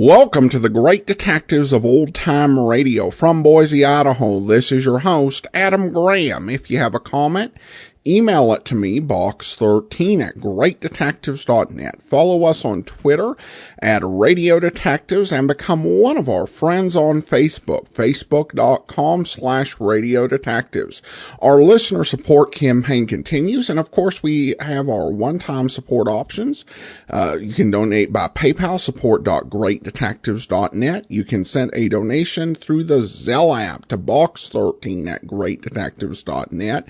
Welcome to the Great Detectives of Old Time Radio from Boise, Idaho. This is your host, Adam Graham. If you have a comment, email it to me, box13 at greatdetectives.net. Follow us on Twitter at Radio Detectives and become one of our friends on Facebook, facebook.com/Radio Detectives. Our listener support campaign continues, and of course we have our one-time support options. You can donate by PayPal, support.greatdetectives.net. You can send a donation through the Zelle app to box13 at greatdetectives.net.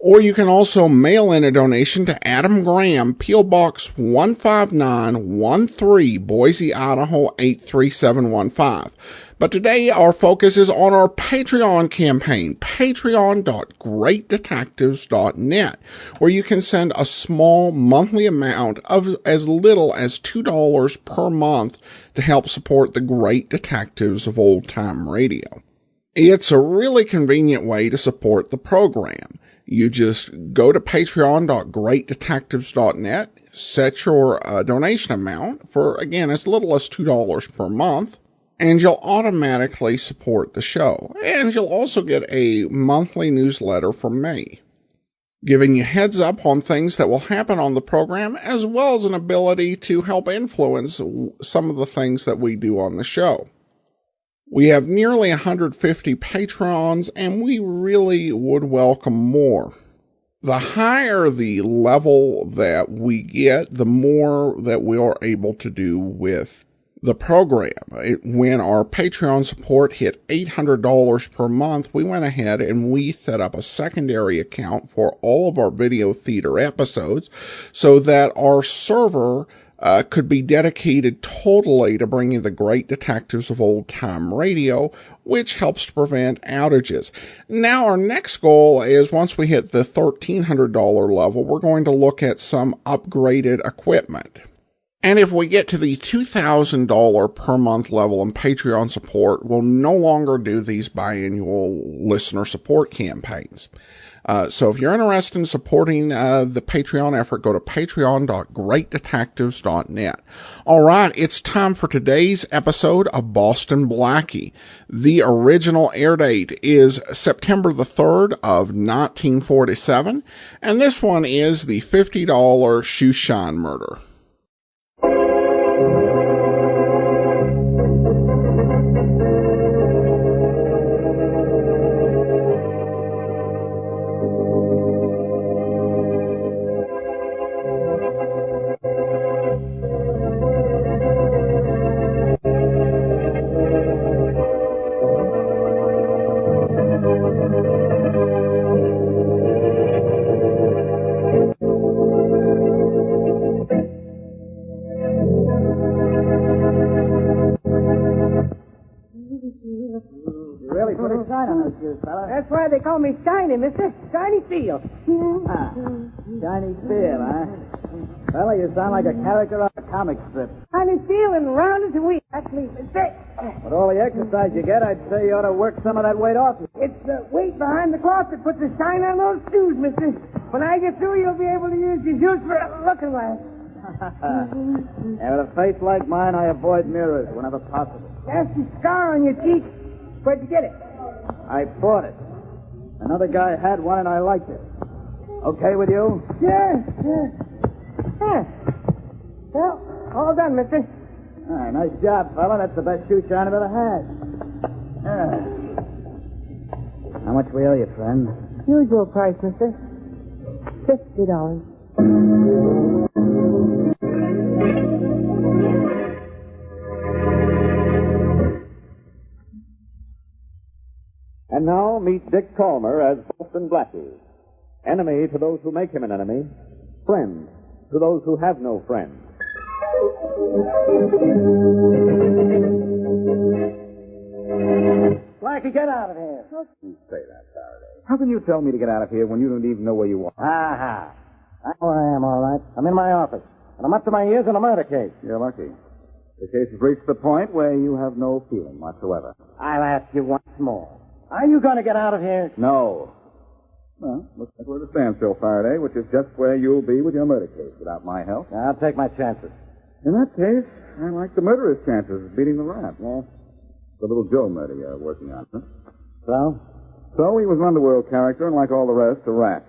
Or you can also mail in a donation to Adam Graham, P.O. Box 15913, Boise, Idaho 83715. But today our focus is on our Patreon campaign, patreon.greatdetectives.net, where you can send a small monthly amount of as little as $2 per month to help support the Great Detectives of Old Time Radio. It's a really convenient way to support the program. You just go to patreon.greatdetectives.net, set your donation amount for, again, as little as $2 per month, and you'll automatically support the show. And you'll also get a monthly newsletter from me, giving you heads up on things that will happen on the program, as well as an ability to help influence some of the things that we do on the show. We have nearly 150 patrons, and we really would welcome more. The higher the level that we get, the more that we are able to do with the program. When our Patreon support hit $800 per month, we went ahead and we set up a secondary account for all of our video theater episodes so that our server could be dedicated totally to bringing the Great Detectives of Old Time Radio, which helps to prevent outages. Now, our next goal is, once we hit the $1,300 level, we're going to look at some upgraded equipment. And if we get to the $2,000 per month level in Patreon support, we'll no longer do these biannual listener support campaigns. So if you're interested in supporting the Patreon effort, go to patreon.greatdetectives.net. All right, it's time for today's episode of Boston Blackie. The original air date is September the 3rd of 1947, and this one is the $50 Shoeshine murder. That's why they call me Shiny, mister. Shiny Steel. Shiny Steel, huh? Fella, you sound like a character on a comic strip. Shiny Steel and round as a wheat. That's me, mister. With all the exercise you get, I'd say you ought to work some of that weight off you. It's the weight behind the cloth that puts the shine on those shoes, mister. When I get through, you'll be able to use your shoes for a looking glass. And with a face like mine, I avoid mirrors whenever possible. That's the scar on your cheek. Where'd you get it? I bought it. Another guy had one, and I liked it. Okay with you? Yeah. Well, all done, mister. Nice job, fella. That's the best shoeshine I've ever had. How much we owe you, friend? Usual price, mister. $50. And now meet Dick Calmer as Boston Blackie. Enemy to those who make him an enemy. Friend to those who have no friends. Blackie, get out of here. How can you say that, Faraday? How can you tell me to get out of here when you don't even know where you are? Aha. I know where I am, all right. I'm in my office. And I'm up to my ears in a murder case. You're lucky. The case has reached the point where you have no feeling whatsoever. I'll ask you once more. Are you going to get out of here? No. Well, looks like we're at a standstill, Faraday, which is just where you'll be with your murder case without my help. I'll take my chances. In that case, I like the murderer's chances of beating the rat. Yeah? The little Joe murder you're working on, huh? So? So he was an underworld character, and like all the rest, a rat.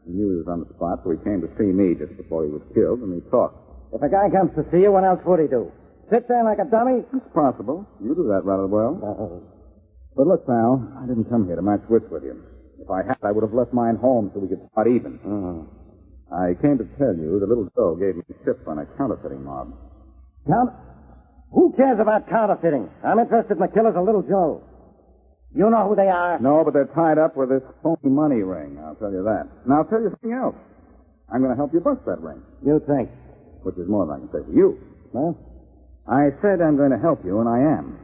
He knew he was on the spot, so he came to see me just before he was killed, and we talked. If a guy comes to see you, what else would he do? Sit there like a dummy? It's possible. You do that rather well. But look, pal, I didn't come here to match wits with you. If I had, I would have left mine home so we could start even. I came to tell you the little Joe gave me a tip on a counterfeiting mob. Who cares about counterfeiting? I'm interested in the killers of Little Joe. You know who they are? No, but they're tied up with this phony money ring, I'll tell you that. Now, I'll tell you something else. I'm going to help you bust that ring. You think? Which is more than I can say for you. Huh? I said I'm going to help you, and I am.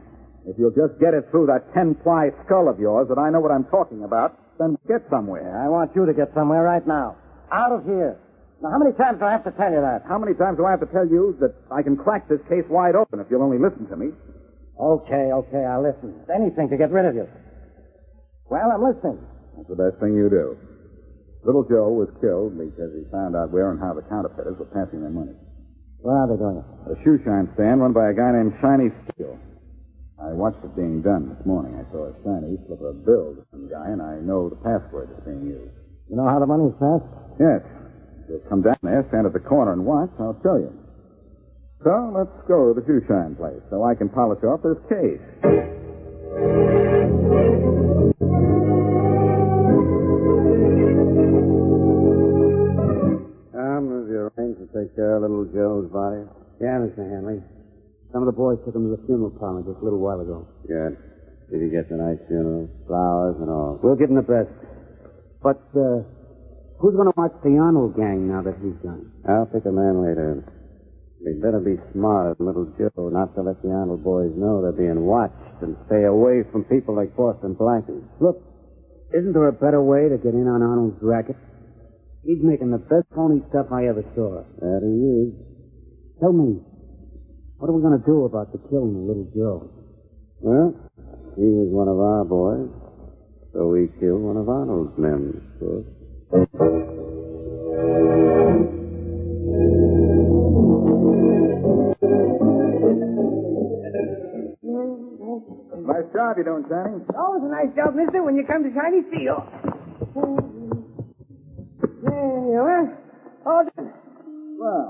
If you'll just get it through that 10-ply skull of yours that I know what I'm talking about, then we'll get somewhere. I want you to get somewhere right now. Out of here. Now, how many times do I have to tell you that? How many times do I have to tell you that I can crack this case wide open if you'll only listen to me? Okay, I'll listen. It's anything to get rid of you. Well, I'm listening. That's the best thing you do. Little Joe was killed because he found out where and how the counterfeiters were passing their money. Where are they doing it? A shoeshine stand run by a guy named Shiny Steele. I watched it being done this morning. I saw a Shiny slip a bill to some guy, and I know the password that's being used. You know how the money's passed? Yes. If you'll come down there, stand at the corner and watch, I'll show you. So, let's go to the shoeshine place so I can polish off this case. Have you arranged to take care of little Joe's body? Yeah, Mr. Hanley. Some of the boys took him to the funeral parlor just a little while ago. Good. Did he get a nice funeral? Flowers and all? We'll give him the best. But, who's going to watch the Arnold gang now that he's gone? I'll pick a man later. We'd better be smart than little Joe, not to let the Arnold boys know they're being watched and stay away from people like Boston Blackie. Look, isn't there a better way to get in on Arnold's racket? He's making the best phony stuff I ever saw. That he is. Tell me, what are we going to do about the killing of little Joe? Well, he was one of our boys, so we killed one of Arnold's men, of course. Nice job you're doing, Shiny. Always a nice job, mister, when you come to Shiny Steel. There you are. All done. Well,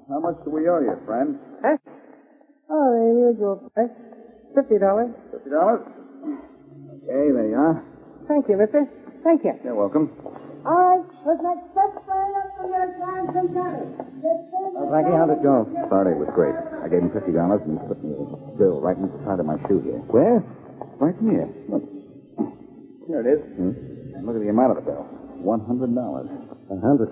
how much do we owe you, friend? Huh? Oh, the usual price. $50. $50? Okay, there you are. Thank you, mister. Thank you. You're welcome. All right, what's next? Let's play up for your time sometime. Blackie, how did it go? Saturday was great. I gave him $50 and he slipped me a bill right in the side of my shoe here. Where? Right here. Look. Here it is. And look at the amount of the bill. $100. $100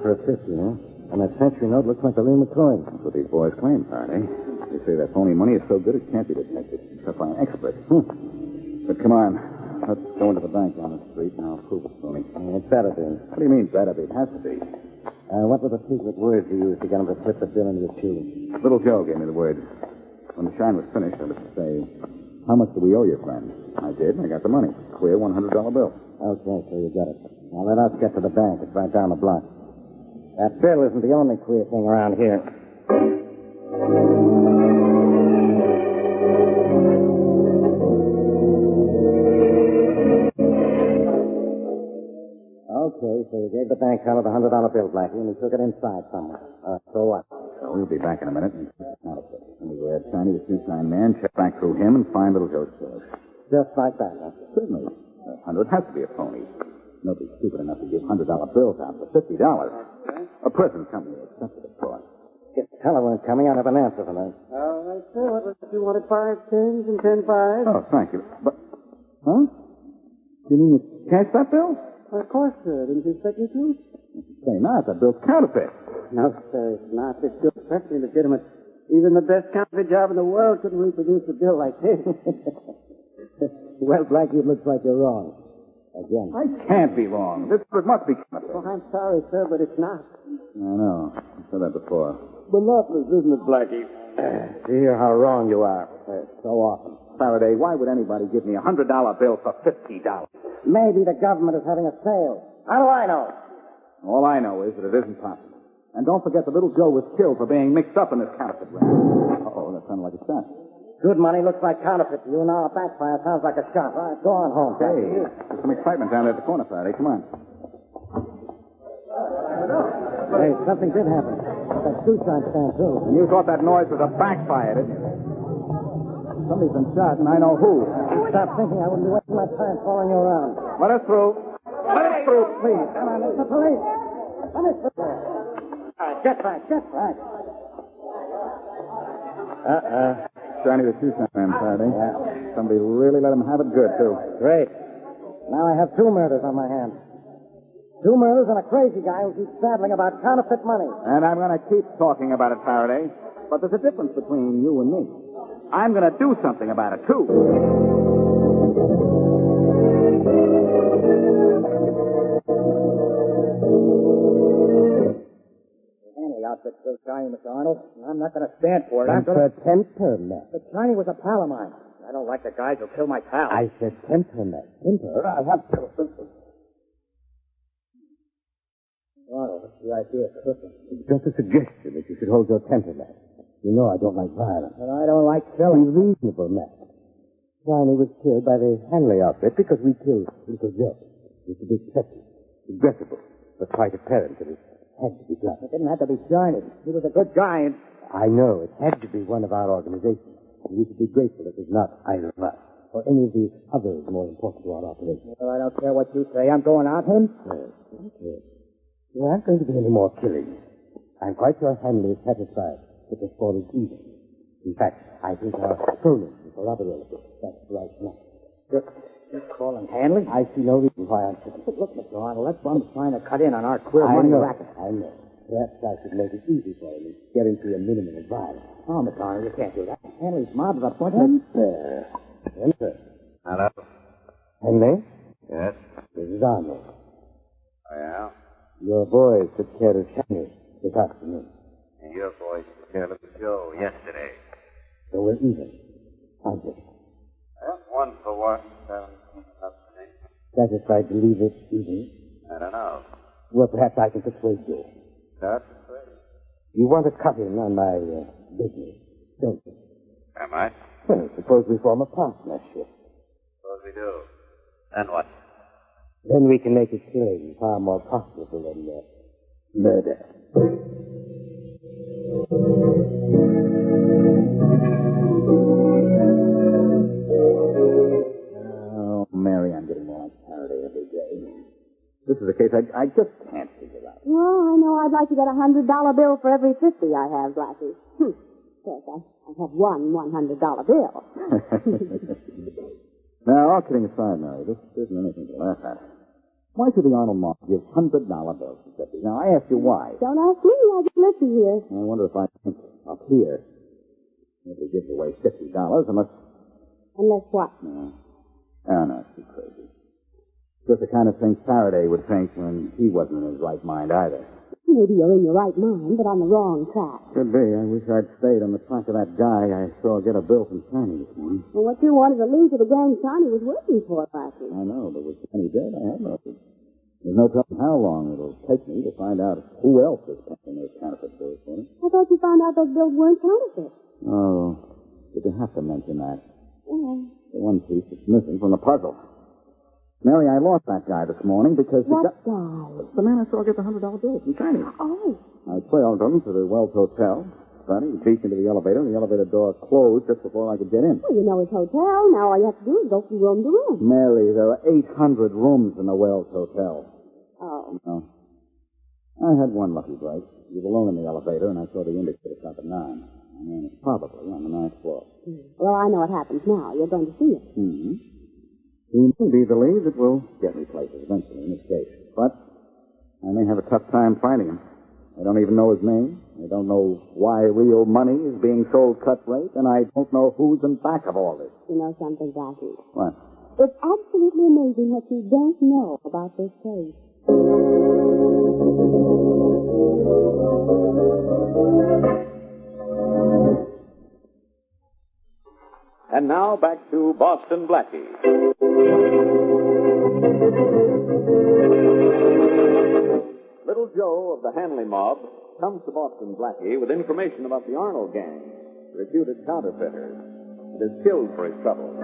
for a 50, huh? And that century note looks like a real McCoy. That's what these boys claim, Faraday. They say that phony money is so good it can't be detected, except by an expert. But come on. Let's go into the bank down the street and I'll prove it's phony. It better be. What do you mean, better be? It has to be. What were the secret words you used to get him to slip the bill into your shoe? Little Joe gave me the words. When the shine was finished, I was to say, how much do we owe you, friend? I did, and I got the money. Clear $100 bill. Okay, so you got it. Now let us get to the bank. It's right down the block. That bill isn't the only queer thing around here. Okay, so you gave the bank teller the $100 bill, Blackie, and he took it inside somewhere. So what? So we'll be back in a minute and anyway, Shiny, the shoeshine man, check back through him and find little Joe's bill. Just like that, huh? Certainly. 100 has to be a phony. Nobody's stupid enough to give $100 bills out for $50. A present company accepted it for us. If the teller weren't coming, I'd have an answer for that. All right, sir. What was it? You wanted 5 10s and 10 5s? Oh, thank you. But, huh? You mean you cashed that bill? Of course, sir. Didn't you expect me to? Say not, that bill's counterfeit. No, sir, it's not. It's still perfectly legitimate. Even the best counterfeit job in the world couldn't reproduce a bill like this. Well, Blackie, it looks like you're wrong. Again. I can't be wrong. This must be counterfeit. Oh, I'm sorry, sir, but it's not. I know. I've said that before. Monotonous, isn't it, Blackie? You hear how wrong you are so often. Faraday, why would anybody give me a $100 bill for $50? Maybe the government is having a sale. How do I know? All I know is that it isn't possible. And don't forget that little Joe was killed for being mixed up in this counterfeit ring. Uh-oh, that sounded like a shot. Good money looks like counterfeit to you. Now a backfire sounds like a shot. All right, go on home. Hey, there's some excitement down there at the corner, Faraday. Come on. Hey, something did happen. That Shoeshine stand, too. And you thought that noise was a backfire, didn't you? Somebody's been shot, and I know who. Stop thinking. I wouldn't be wasting my time following you around. Let us through. Let us through, please. Come on, it's the police. Let me through there. All right, get back, get back. Johnny the Shoeshine man, Faraday. Yeah. Somebody really let him have it good, too. Great. Now I have 2 murders on my hands. 2 murders and a crazy guy who keeps babbling about counterfeit money. And I'm going to keep talking about it, Faraday. But there's a difference between you and me. I'm going to do something about it, too. The outfit still shiny, Mr. Arnold. I'm not going to stand for it. Temperament. But Shiny was a pal of mine. I don't like the guys who kill my pal. I said temperament. I'll have to. Arnold, what's the idea of cooking? It's just a suggestion that you should hold your temper, Matt. You know I don't like violence. And I don't like Be killing. reasonable, Matt. Shiny was killed by the Hanley outfit because we killed Little Joe. It was to be expected. Regrettable, but quite apparent that it had to be done. It didn't have to be Shiny. He was a good guy. I know it had to be one of our organizations. And we should be grateful it was not either of us or any of the others more important to our operation. Well, I don't care what you say. I'm going out. Okay. There aren't going to be any more killings. I'm quite sure Hanley is satisfied that the score is even. In fact, I think our opponent will corroborate it. That's right now. You're calling Hanley? I see no reason why I'm saying. Look, Mr. Arnold, that bum's trying to cut in on our queer money racket. I know. Perhaps I should make it easy for him and get into a minimum of violence. Oh, Mr. Arnold, you can't do that. Hanley's mob is a bunch of... Enter. Hello? Hanley, Yes? this is Arnold. Yeah? Your boys took care of Shiny this afternoon. And your boys took care of Joe yesterday. So we're even, aren't we? Well, 1 for 1, 17 up to me. Satisfied to leave it even? I don't know. Well, perhaps I can persuade you. Not afraid. You want to cut in on my business, don't you? Am I? Well, suppose we form a partnership. Suppose we do. Then what? Then we can make a killing far more profitable than murder. Oh, Mary, I'm getting more like Faraday every day. This is a case I just can't figure out. Well, I know I'd like to get $100 bill for every 50 I have, Blackie. Yes, I have one $100 bill. Now, all kidding aside, Mary, this isn't anything to laugh at. Why should the Arnold mob give $100 bills to 50? Now, I ask you why. Don't ask me. I just listen here. I wonder if I think up here. Nobody gives away $50 unless... Unless what? No. Oh, no, it's too crazy. Just the kind of thing Faraday would think when he wasn't in his right mind either. Maybe you're in your right mind, but on the wrong track. Could be. I wish I'd stayed on the track of that guy I saw get a bill from Shiny this morning. Well, what you wanted to lead to the gang Shiny was working for, Blackie. I know, but with Shiny dead, I have no... There's no telling how long it'll take me to find out who else is pumping those counterfeit bills for me. I thought you found out those bills weren't counterfeit. Oh, did you have to mention that? Yeah. The one piece that's missing from the puzzle. Mary, I lost that guy this morning because... What guy? The man I saw get the $100 bill from Shiny. Oh. I trailed him to the Wells Hotel. Sonny beat into the elevator, and the elevator door closed just before I could get in. Well, you know his hotel. Now all you have to do is go from room to room. Mary, there are 800 rooms in the Wells Hotel. Oh. No. I had one lucky break. He was alone in the elevator, and I saw the indicator stop at 9. I mean, it's probably on the 9th floor. Well, I know what happens now. You're going to see it. Mm-hmm. He may be believed it will get me places eventually in this case. But I may have a tough time finding him. I don't even know his name. I don't know why real money is being sold cut rate, and I don't know who's in back of all this. You know something, Blackie? What? It's absolutely amazing what you don't know about this case. And now back to Boston Blackie. Little Joe of the Hanley mob comes to Boston Blackie with information about the Arnold gang, reputed counterfeiters, and is killed for his trouble.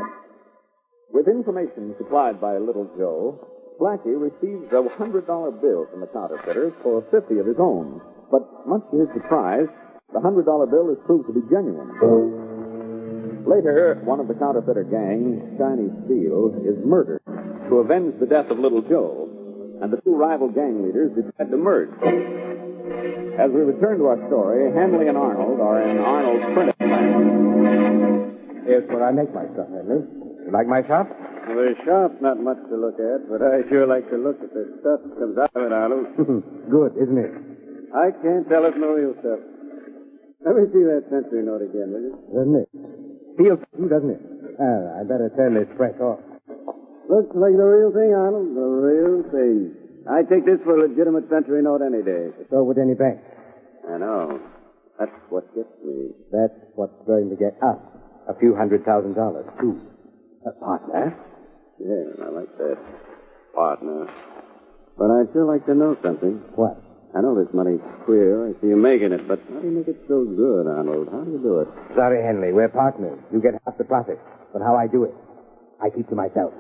With information supplied by Little Joe, Blackie receives a $100 bill from the counterfeiters for 50 of his own. But much to his surprise, the $100 bill is proved to be genuine. Later, one of the counterfeiter gang, Shiny Steel, is murdered to avenge the death of Little Joe, and the two rival gang leaders decide to merge. As we return to our story, Hanley and Arnold are in Arnold's printing plant. Here's where I make my stuff, Henry. You like my shop? Well, the shop's not much to look at, but I sure like to look at the stuff that comes out of it, Arnold. Good, isn't it? I can't tell it's no real stuff. Let me see that century note again, will you? Doesn't it? Feels too, doesn't it? I better turn this press off. Looks like the real thing, Arnold. The real thing. I'd take this for a legitimate century note any day. So would any bank. I know. That's what gets me. That's what's going to get us a few $100,000, too. A partner? Yeah, I like that. Partner. But I'd sure like to know something. What? I know this money's queer. I see you making it, but how do you make it so good, Arnold? How do you do it? Sorry, Henley. We're partners. You get half the profit. But how I do it, I keep to myself.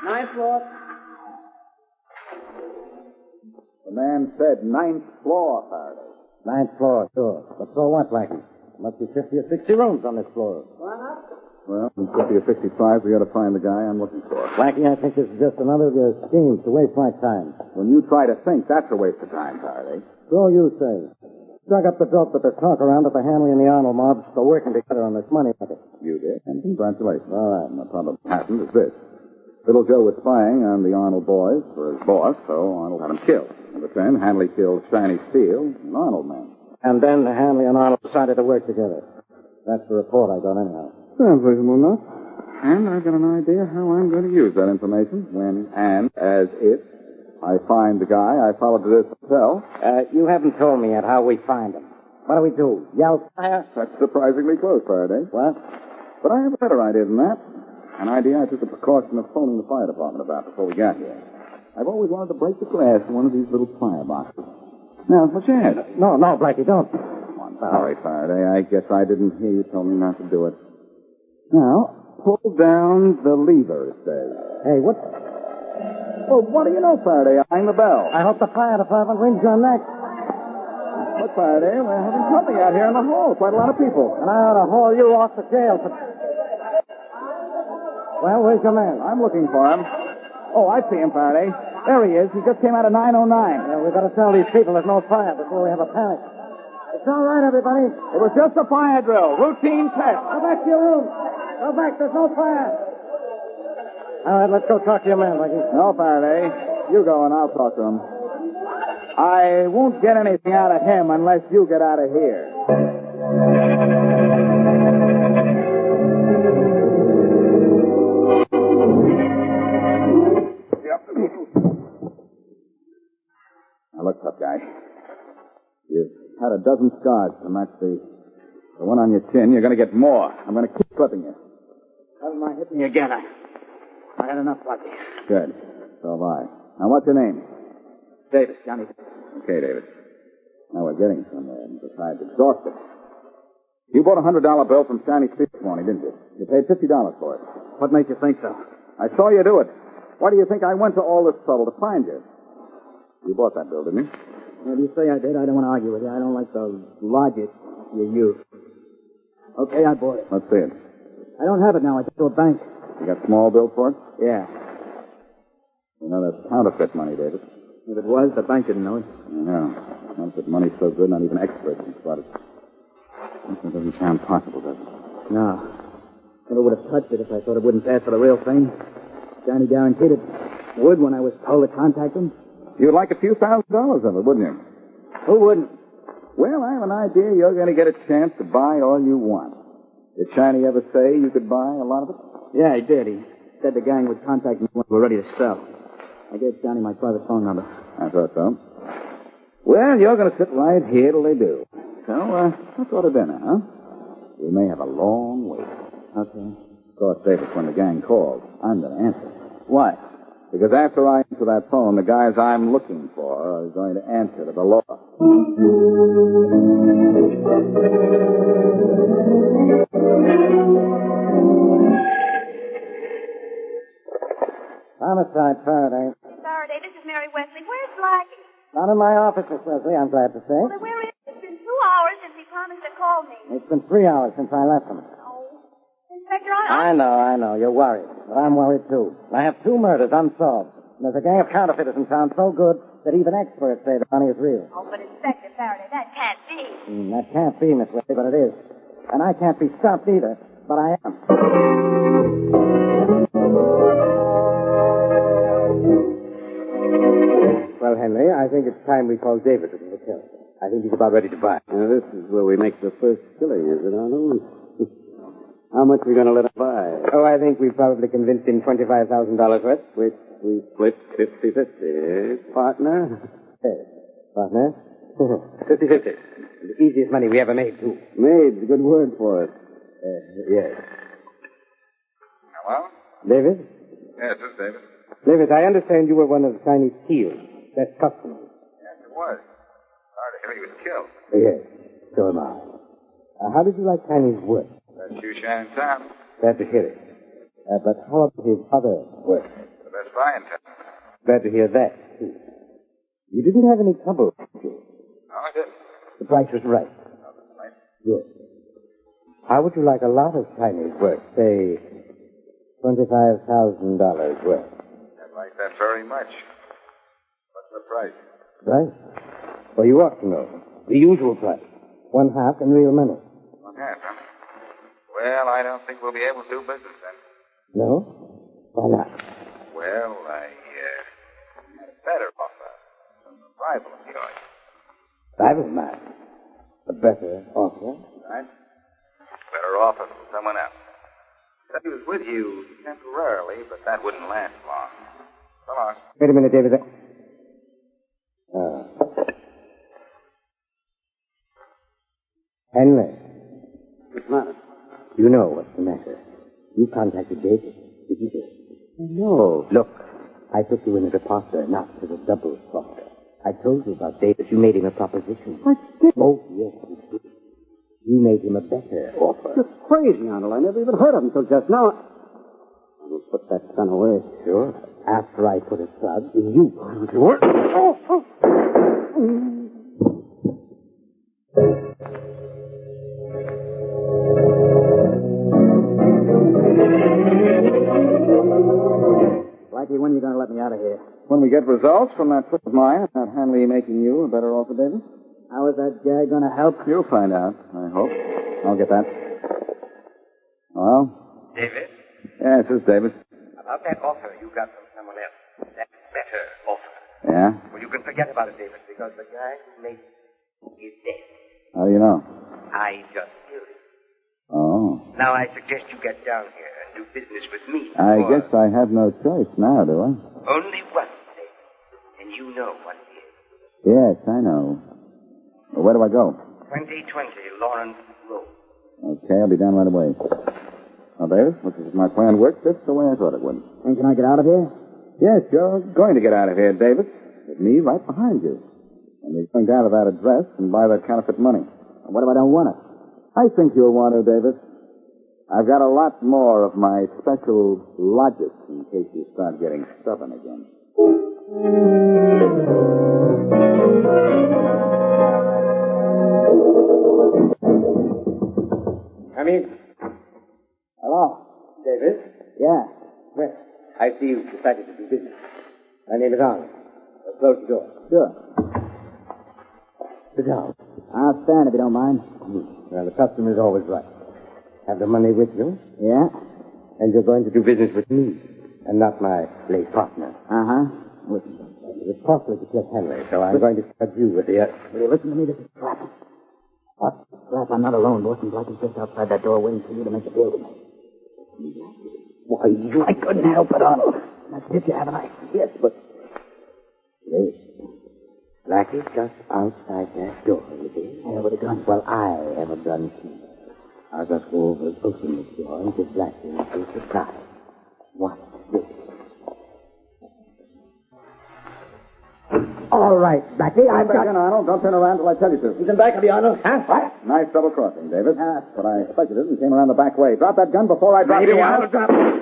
Ninth floor. The man said 9th floor, Faraday. 9th floor, sure. But so what, Blackie? Must be 50 or 60 rooms on this floor. Well, in 50 or 55, we ought to find the guy I'm looking for. Blackie, I think this is just another of your schemes to waste my time. When you try to think, that's a waste of time, Faraday. So you say. Struck up the dope that there's talk around that the Hanley and the Arnold mobs are working together on this money matter. You did, and congratulations. All right, and the problem happened is this. Little Joe was spying on the Arnold boys for his boss, so Arnold had him killed. In return, Hanley killed Shiny Steel, an Arnold man. And then Hanley and Arnold decided to work together. That's the report I got anyhow. Sounds reasonable enough. And I've got an idea how I'm going to use that information when and as if I find the guy I followed to this hotel. You haven't told me yet how we find him. What do we do? Yell fire? That's surprisingly close, Faraday. What? But I have a better idea than that. An idea I took the precaution of phoning the fire department about before we got here. I've always wanted to break the glass in one of these little fireboxes. Now, it's my chance. No, Blackie, don't. Come on, sorry, Faraday. I guess I didn't hear you tell me not to do it. Now, pull down the lever, it says. Hey, what? Oh, what do you know, Faraday? I'm the bell. I hope the fire department rings your neck. Look, Faraday, we're having company out here in the hall. Quite a lot of people. And I ought to haul you off to jail for... Well, where's your man? I'm looking for him. Oh, I see him, Faraday. There he is. He just came out of 909. Yeah, we've got to tell these people there's no fire before we have a panic. It's all right, everybody. It was just a fire drill. Routine test. Go back to your room. Go back. There's no fire. All right, let's go talk to your man, Blackie. No, Faraday. You go and I'll talk to him. I won't get anything out of him unless you get out of here. Now, look, tough guy. You've had a dozen scars to match the one on your chin. You're going to get more. I'm going to keep clipping you. Haven't mind hit me again. I had enough, Blackie. Good. So have I. Now, what's your name? Davis, Johnny. Okay, David. Now we're getting somewhere, and besides exhausted. You bought a $100 bill from Shiny Steel this morning, didn't you? You paid $50 for it. What makes you think so? I saw you do it. Why do you think I went to all this trouble to find you? You bought that bill, didn't you? Well, if you say I did, I don't want to argue with you. I don't like the logic you use. Okay, I bought it. Let's see it. I don't have it now. I took it to a bank. You got small bill for it? Yeah. You know, that's counterfeit money, David. If it was, the bank didn't know it. I know. Counterfeit money's so good, not even experts can spot it. That doesn't sound possible, does it? No. Never would have touched it if I thought it wouldn't pass for the real thing. Johnny guaranteed it would when I was told to contact him. You'd like a few $1,000 of it, wouldn't you? Who wouldn't? Well, I have an idea you're going to get a chance to buy all you want. Did Shiny ever say you could buy a lot of it? Yeah, he did. He said the gang would contact me when we were ready to sell. I gave Johnny my private phone number. I thought so. Well, you're going to sit right here till they do. So, let's go to dinner, huh? We may have a long wait. Okay. course, Davis, when the gang calls, I'm going to answer. Why? Because after I answer that phone, the guys I'm looking for are going to answer to the law. Homicide, Faraday. Faraday, this is Mary Wesley. Where's Blackie? Not in my office, Miss Wesley, I'm glad to say. Well, then where is he? It's been 2 hours since he promised to call me. It's been 3 hours since I left him. Oh. Inspector, I know. You're worried. But I'm worried, too. I have 2 murders unsolved. And there's a gang of counterfeiters in town so good that even experts say the money is real. Oh, but Inspector Faraday, that can't be. That can't be, Miss Wesley, but it is. And I can't be stopped either, but I am. Well, Henry, I think it's time we call David to the hotel. I think he's about ready to buy. Now, this is where we make the first killing, is it, Arnold? How much are we going to let him buy? Oh, I think we've probably convinced him $25,000 worth. Which we split 50-50, eh, partner? Yes. Partner? 50-50. The easiest money we ever made, too. Made's a good word for it. Yes. Hello? David? Yes, this is David. David, I understand you were one of Chinese Steele's best customers. Yes, it was. Sorry to hear he was killed. Yes, so am I. How did you like Chinese work? That Shoeshine in town. Glad to hear it. But how about his other work? The best buy in town. Glad to hear that, too. You didn't have any trouble, did you? No, I didn't. The price was right. Good. How would you like a lot of Chinese work? Say, $25,000 worth. I'd like that very much. What's the price? Right. Well, you ought to know. The usual price. 1/2 in real money. 1/2, huh? Well, I don't think we'll be able to do business then. No? Why not? Well, I had a better offer from a rival of yours. Rival of mine. A better offer? Right? Better offer from someone else. Said he was with you temporarily, but that wouldn't last long. So long. Wait a minute, David. Henry. What's the matter? You know what's the matter. You contacted David, didn't you? No. Look, I took you in as a partner, not as a double partner. I told you about David. You made him a proposition. I did. Oh, yes, you did. You made him a better offer. You're crazy, Arnold. I never even heard of him until just now. I will put that gun away. Sure. After I put a slug in you. Sure. Oh. Blackie, when are you going to let me out of here? When we get results from that trip of mine about Hanley making you a better offer, David? How is that guy going to help? You'll find out, I hope. I'll get that. Hello? David? Yes, this is David. About that offer you got from someone else. That better offer. Yeah? Well, you can forget about it, David, because the guy who made it is dead. How do you know? I just killed him. Oh. Now I suggest you get down here and do business with me. I guess I have no choice now, do I? Only one, David. And you know what it is. Yes, I know. Well, where do I go? 2020 Lawrence Road. Okay, I'll be down right away. Now, David, looks as if my plan worked just the way I thought it would. And can I get out of here? Yes, you're going to get out of here, David. With me right behind you. And you're going down to that address and buy that counterfeit money. What if I don't want it? I think you'll want to, David. I've got a lot more of my special logic in case you start getting stubborn again. Come in. Hello? David? Yeah. Well, I see you've decided to do business. My name is Arnold. Close the door. Sure. Sit down. I'll stand if you don't mind. Well, the customer is always right. Have the money with you, Yeah? and you're going to do business with me, and not my late partner. Uh-huh. It was costly to kill Henry, so I'm going to charge you with the... Will you listen to me? This is Slap. What? Slap, I'm not alone. Boston Blackie's just outside that door waiting for you to make a deal with me. Why, you... I couldn't help it, Arnold. That's it, you haven't I? Yes, but... Yes. Blackie's just outside that door, you see? Yeah, with a gun. Well, I have a gun, too. I'll just go over and open this door and give Blackie a big surprise. Watch this. All right, Blackie, I've got... Back in, Arnold. Don't turn around till I tell you to. He's in back of the Arnold, huh? What? Nice double crossing, David. But I expected it and came around the back way. Drop that gun before I drop you, Arnold. Drop. Don't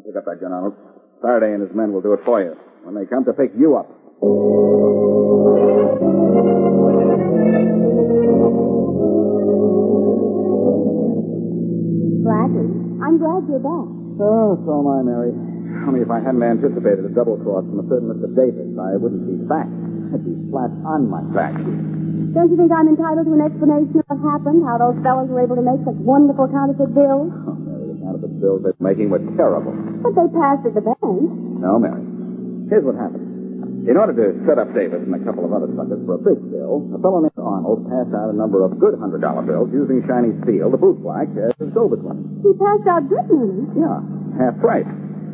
pick up that gun, Arnold. Faraday and his men will do it for you when they come to pick you up. Blackie, I'm glad you're back. Oh, so am I, Mary. Only if I hadn't anticipated a double cross from a certain Mr. Davis, I wouldn't be back. I'd be flat on my back. Don't you think I'm entitled to an explanation of what happened, how those fellows were able to make such wonderful counterfeit bills? Oh, Mary, the counterfeit bills they're making were terrible. But they passed at the bank. No, Mary. Here's what happened. In order to set up Davis and a couple of other suckers for a big bill, a fellow named Arnold passed out a number of good $100 bills using shiny steel, the boot black, as a go-between. He passed out good money. Yeah, half price.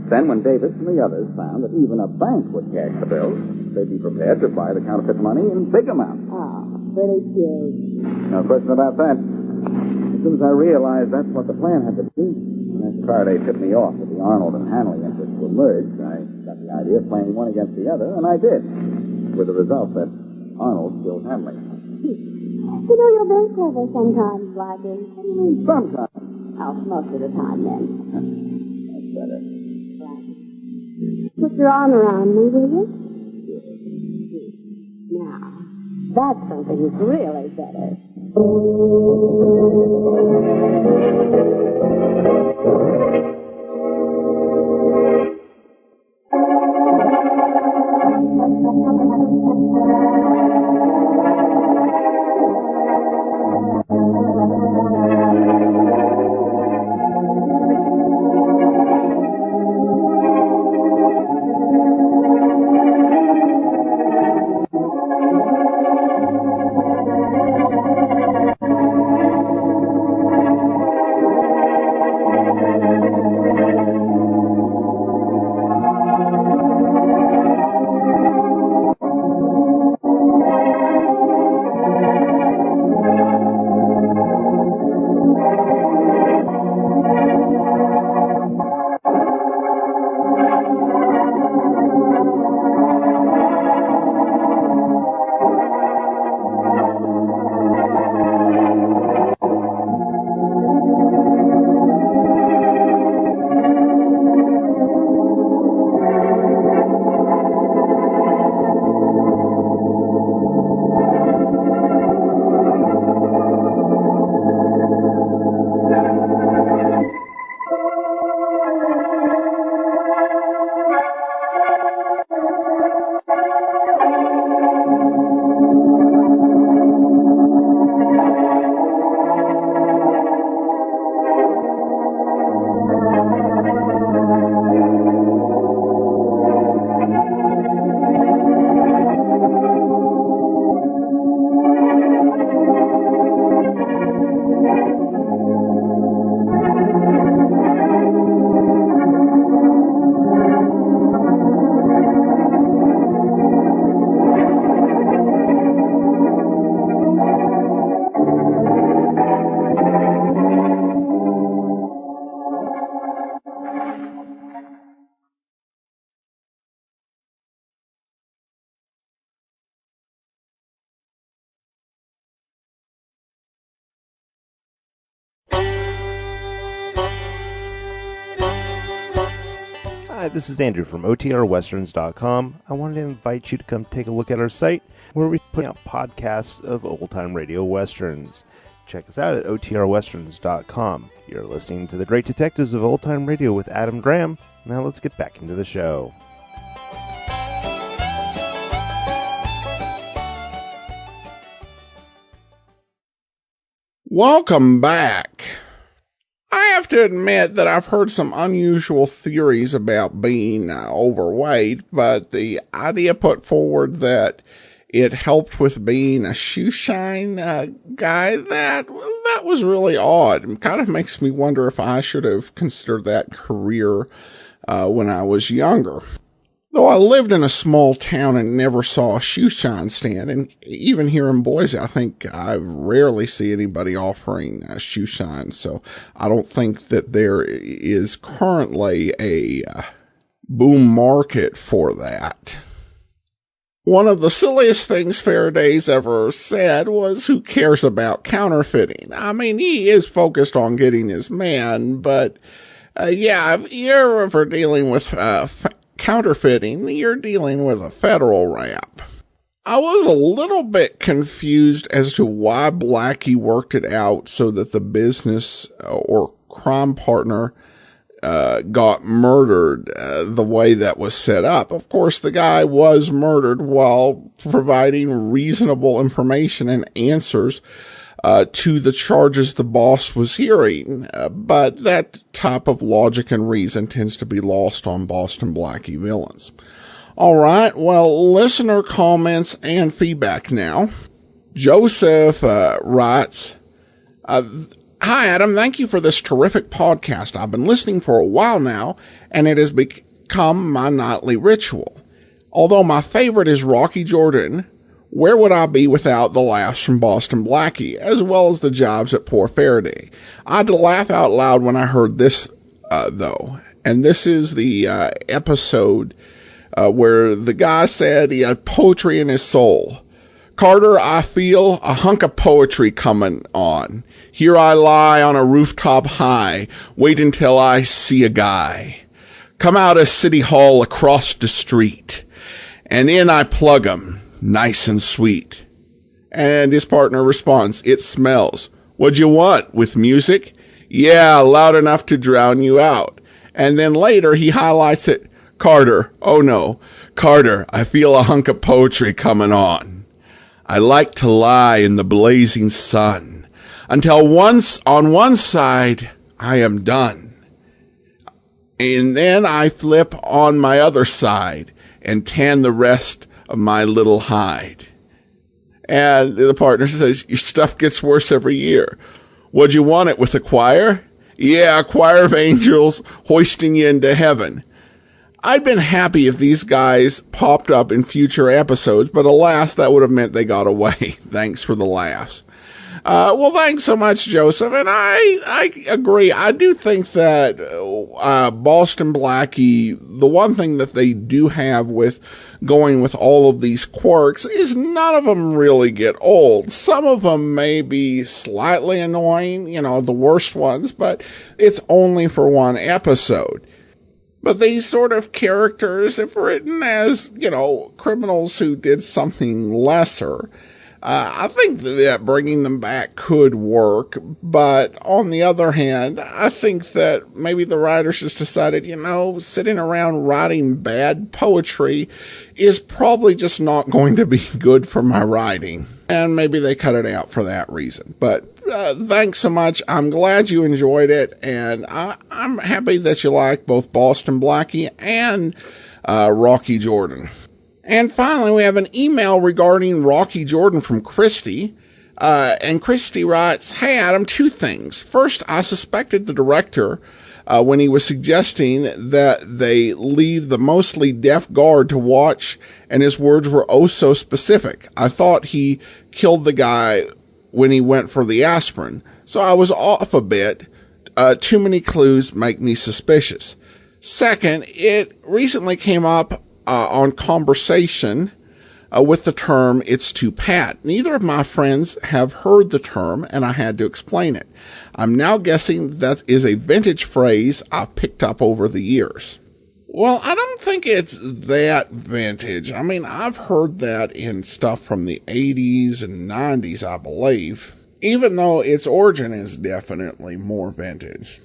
Then when Davis and the others found that even a bank would cash the bills, they'd be prepared to buy the counterfeit money in big amounts. Oh, pretty cute. No question about that. As soon as I realized that's what the plan had to be, and after Faraday tipped me off that the Arnold and Hanley interests were merged, I got the idea of playing one against the other, and I did. With the result that Arnold killed Hanley. You know, you're very clever sometimes, Blackie. Sometimes. Oh, most of the time, then. That's better. Put your arm around me, will you? Now, that's something that's really better. Hi, this is Andrew from OTRWesterns.com. I wanted to invite you to come take a look at our site where we put out podcasts of old-time radio westerns. Check us out at OTRWesterns.com. You're listening to The Great Detectives of Old-Time Radio with Adam Graham. Now let's get back into the show. Welcome back. I have to admit that I've heard some unusual theories about being overweight, but the idea put forward that it helped with being a shoeshine guy, that was really odd. It kind of makes me wonder if I should have considered that career when I was younger. Though I lived in a small town and never saw a Shoeshine stand, and even here in Boise, I think I rarely see anybody offering Shoeshine, so I don't think that there is currently a boom market for that. One of the silliest things Faraday's ever said was, who cares about counterfeiting? I mean, he is focused on getting his man, but yeah, if you're ever dealing with counterfeiting, you're dealing with a federal rap. I was a little bit confused as to why Blackie worked it out so that the business or crime partner got murdered the way that was set up. Of course, the guy was murdered while providing reasonable information and answers to the charges the boss was hearing. But that type of logic and reason tends to be lost on Boston Blackie villains. All right, well, listener comments and feedback now. Joseph writes, Hi, Adam. Thank you for this terrific podcast. I've been listening for a while now, and it has become my nightly ritual. Although my favorite is Rocky Jordan, where would I be without the laughs from Boston Blackie, as well as the jibes at poor Faraday? I had to laugh out loud when I heard this, though. And this is the episode where the guy said he had poetry in his soul. Carter, I feel a hunk of poetry coming on. Here I lie on a rooftop high, wait until I see a guy. Come out of City Hall across the street, and in I plug 'em, nice and sweet. And his partner responds, it smells. What'd you want, with music? Yeah, loud enough to drown you out. And then later he highlights it, Carter, oh no, Carter, I feel a hunk of poetry coming on. I like to lie in the blazing sun, until once on one side I am done. And then I flip on my other side and tan the rest of my little hide. And the partner says, your stuff gets worse every year. Would you want it with a choir? Yeah, a choir of angels hoisting you into heaven. I'd been happy if these guys popped up in future episodes, but alas, that would have meant they got away. Thanks for the laughs. Well, thanks so much, Joseph. And I agree. I do think that Boston Blackie, the one thing that they do have with going with all of these quirks is none of them really get old. Some of them may be slightly annoying, the worst ones, but it's only for one episode. But these sort of characters, if written as, criminals who did something lesser, I think that bringing them back could work. But on the other hand, I think that maybe the writers just decided, sitting around writing bad poetry is probably just not going to be good for my writing. And maybe they cut it out for that reason. But thanks so much. I'm glad you enjoyed it. And I'm happy that you like both Boston Blackie and Rocky Jordan. And finally, we have an email regarding Rocky Jordan from Christy. And Christy writes, Hey, Adam, two things. First, I suspected the director when he was suggesting that they leave the mostly deaf guard to watch, and his words were oh so specific. I thought he killed the guy when he went for the aspirin, so I was off a bit. Too many clues make me suspicious. Second, it recently came up on conversation with the term, it's too pat. Neither of my friends have heard the term, and I had to explain it. I'm now guessing that is a vintage phrase I've picked up over the years. Well, I don't think it's that vintage. I mean, I've heard that in stuff from the 80s and 90s, I believe, even though its origin is definitely more vintage.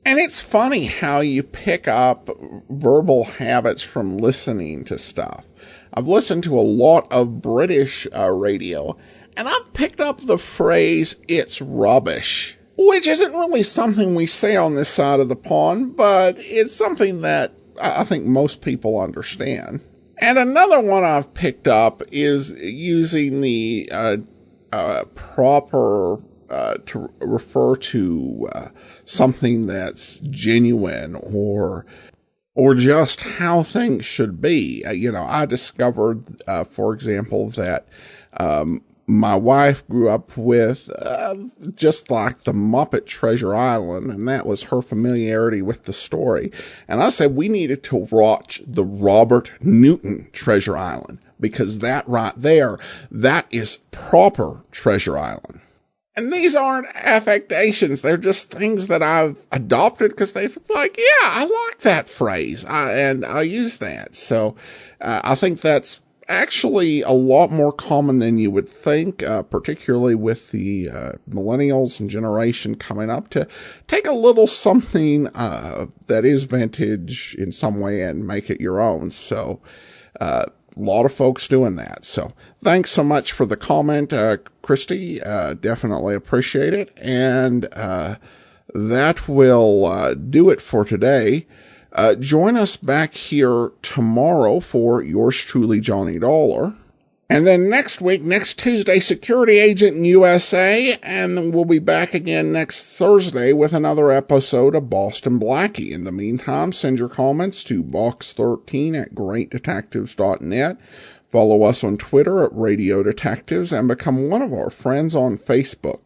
And it's funny how you pick up verbal habits from listening to stuff. I've listened to a lot of British radio, and I've picked up the phrase, it's rubbish, which isn't really something we say on this side of the pond, but it's something that I think most people understand. And another one I've picked up is using the proper to refer to something that's genuine or or just how things should be. I discovered, for example, that my wife grew up with just like the Muppet Treasure Island, and that was her familiarity with the story. And I said we needed to watch the Robert Newton Treasure Island, because that right there, that is proper Treasure Island. And these aren't affectations. They're just things that I've adopted because it's like, yeah, I like that phrase. And I use that. So I think that's actually a lot more common than you would think, particularly with the millennials and generation coming up, to take a little something that is vintage in some way and make it your own. So a lot of folks doing that. So thanks so much for the comment, Christy. Definitely appreciate it. And that will do it for today. Join us back here tomorrow for yours truly, Johnny Dollar. And then next week, next Tuesday, Security Agent in USA. And then we'll be back again next Thursday with another episode of Boston Blackie. In the meantime, send your comments to box13@greatdetectives.net. Follow us on Twitter at Radio Detectives and become one of our friends on Facebook.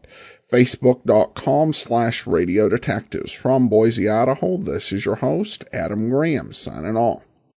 Facebook.com/Radio Detectives. From Boise, Idaho, this is your host, Adam Graham, signing off.